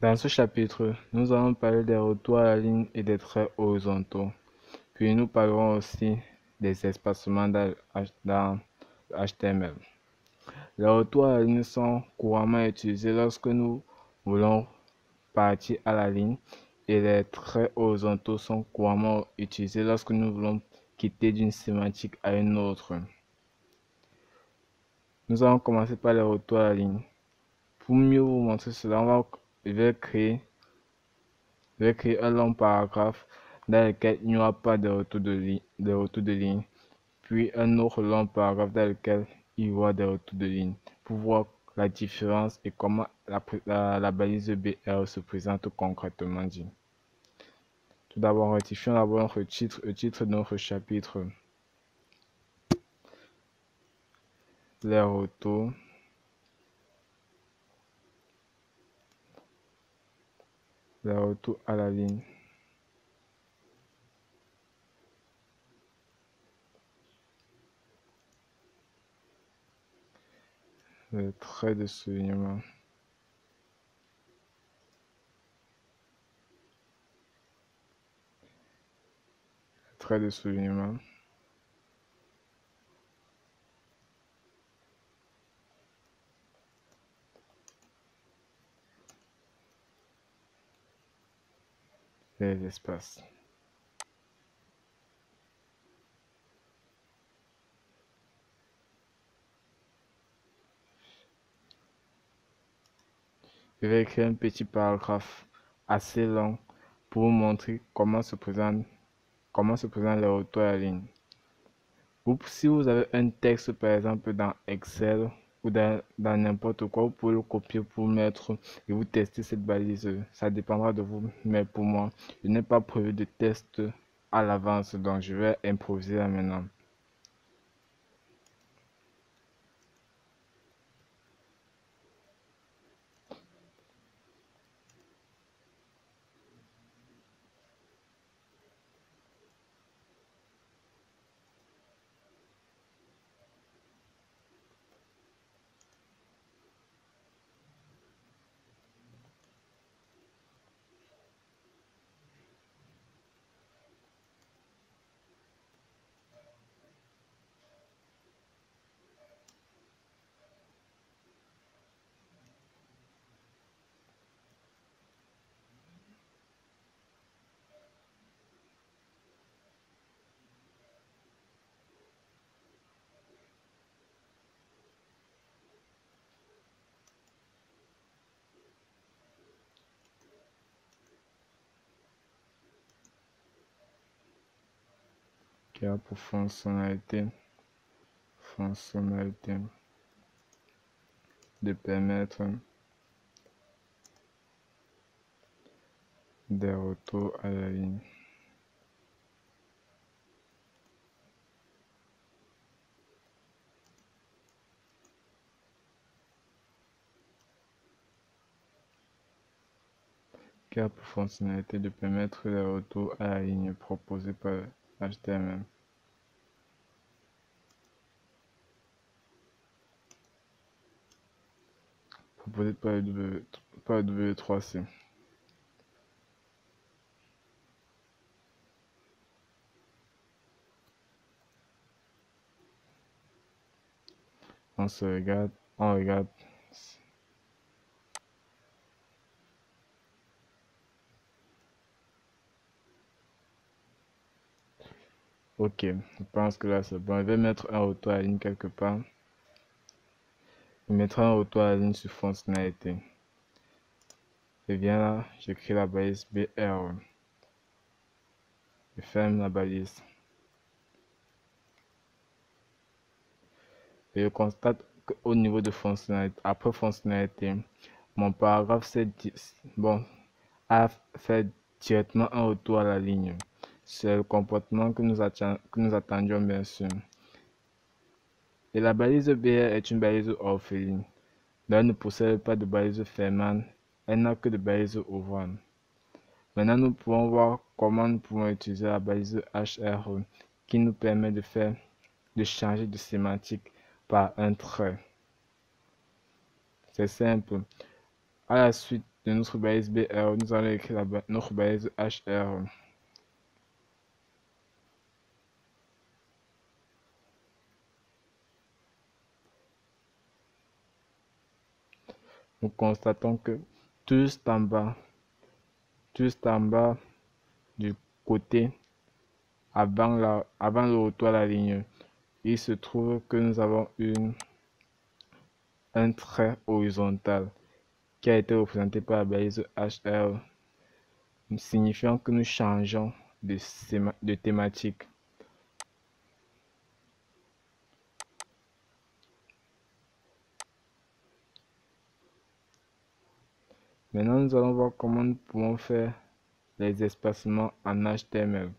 Dans ce chapitre, nous allons parler des retours à la ligne et des traits horizontaux. Puis nous parlerons aussi des espacements dans HTML. Les retours à la ligne sont couramment utilisés lorsque nous voulons partir à la ligne et les traits horizontaux sont couramment utilisés lorsque nous voulons quitter d'une sémantique à une autre. Nous allons commencer par les retours à la ligne. Pour mieux vous montrer cela, je vais créer un long paragraphe dans lequel il n'y aura pas de retour de ligne, puis un autre long paragraphe dans lequel il y aura des retours de ligne, pour voir la différence et comment la balise BR se présente concrètement dit. Tout d'abord, rectifions d'abord notre titre, le titre de notre chapitre. Les retours à la ligne. Le trait de soulignement. Trait de soulignement. Les espaces. Je vais écrire un petit paragraphe assez long pour vous montrer comment se présentent les retours à la ligne. Si vous avez un texte par exemple dans Excel ou dans n'importe quoi, vous pouvez le copier pour mettre et vous tester cette balise. Ça dépendra de vous, mais pour moi, je n'ai pas prévu de test à l'avance, donc je vais improviser là maintenant. Pour fonctionnalité de permettre des retours à la ligne. Qui a pour fonctionnalité de permettre les retours à la ligne proposés par HTML. Proposé par le W3C. On regarde. Ok, je pense que là c'est bon. Je vais mettre un retour à la ligne quelque part. Je mettrai un retour à la ligne sur fonctionnalité. Je viens là, j'écris la balise BR. Je ferme la balise. Et je constate qu'au niveau de fonctionnalité, après fonctionnalité, mon paragraphe a fait directement un retour à la ligne. C'est le comportement que nous attendions bien sûr. Et la balise BR est une balise orpheline. Elle ne possède pas de balise fermante, elle n'a que de balise ouvrante. Maintenant, nous pouvons voir comment nous pouvons utiliser la balise HR qui nous permet de changer de sémantique par un trait. C'est simple. À la suite de notre balise BR, nous allons écrire notre balise HR. Nous constatons que juste en bas du côté, avant le retour à la ligne, il se trouve que nous avons un trait horizontal qui a été représenté par la balise HR, signifiant que nous changeons de thématique. Maintenant, nous allons voir comment nous pouvons faire les espacements en HTML.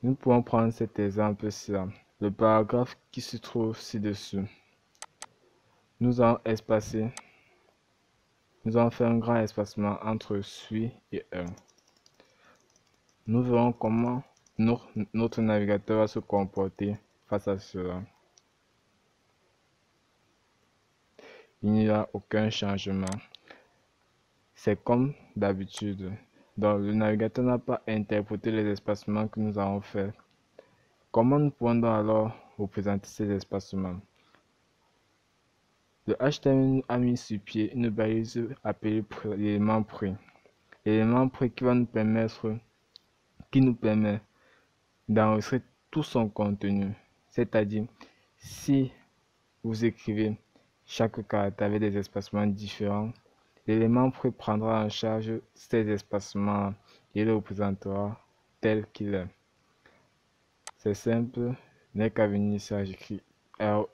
Nous pouvons prendre cet exemple-ci, le paragraphe qui se trouve ci-dessus. Nous allons faire un grand espacement entre suis et 1. Nous verrons comment notre navigateur va se comporter face à cela. Il n'y a aucun changement. C'est comme d'habitude. Donc le navigateur n'a pas interprété les espacements que nous avons faits. Comment nous pouvons donc alors représenter ces espacements? Le HTML a mis sur pied une balise appelée l'élément prix. L'élément prix qui nous permet d'enregistrer tout son contenu. C'est-à-dire, si vous écrivez chaque caractère avec des espacements différents, l'élément prix prendra en charge ces espacements et le représentera tel qu'il est. C'est simple, n'est qu'à venir ici, j'écris RE.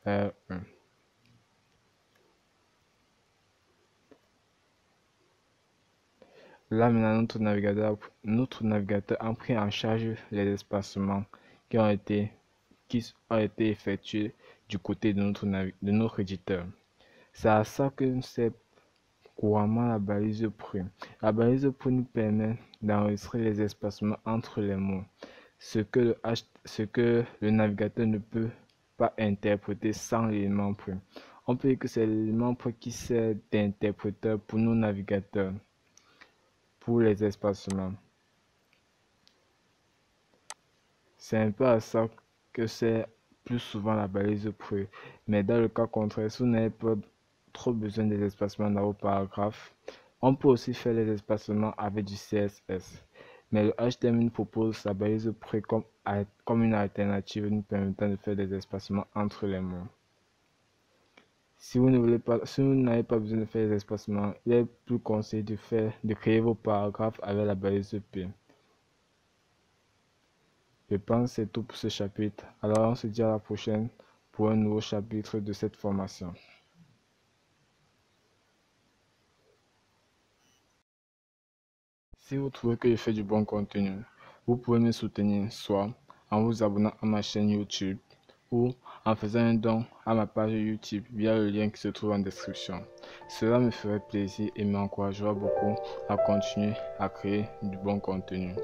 RE. Là maintenant, notre navigateur a pris en charge les espacements qui ont été effectués du côté de notre éditeur. C'est à ça que c'est couramment la balise prix. La balise prix nous permet d'enregistrer les espacements entre les mots, ce que le navigateur ne peut pas interpréter sans l'élément prix. On peut dire que c'est l'élément prix qui sert d'interpréteur pour nos navigateurs, pour les espacements. C'est un peu à ça que c'est plus souvent la balise prix. Mais dans le cas contraire, si vous n'avez pas trop besoin des espacements dans vos paragraphes, on peut aussi faire les espacements avec du CSS. Mais le HTML propose la balise prix comme une alternative nous permettant de faire des espacements entre les mots. Si vous n'avez pas besoin de faire des espacements, il est plus conseillé de créer vos paragraphes avec la balise P. Je pense que c'est tout pour ce chapitre. Alors on se dit à la prochaine pour un nouveau chapitre de cette formation. Si vous trouvez que je fais du bon contenu, vous pouvez me soutenir soit en vous abonnant à ma chaîne YouTube ou en faisant un don à ma page YouTube via le lien qui se trouve en description. Cela me ferait plaisir et m'encouragera beaucoup à continuer à créer du bon contenu.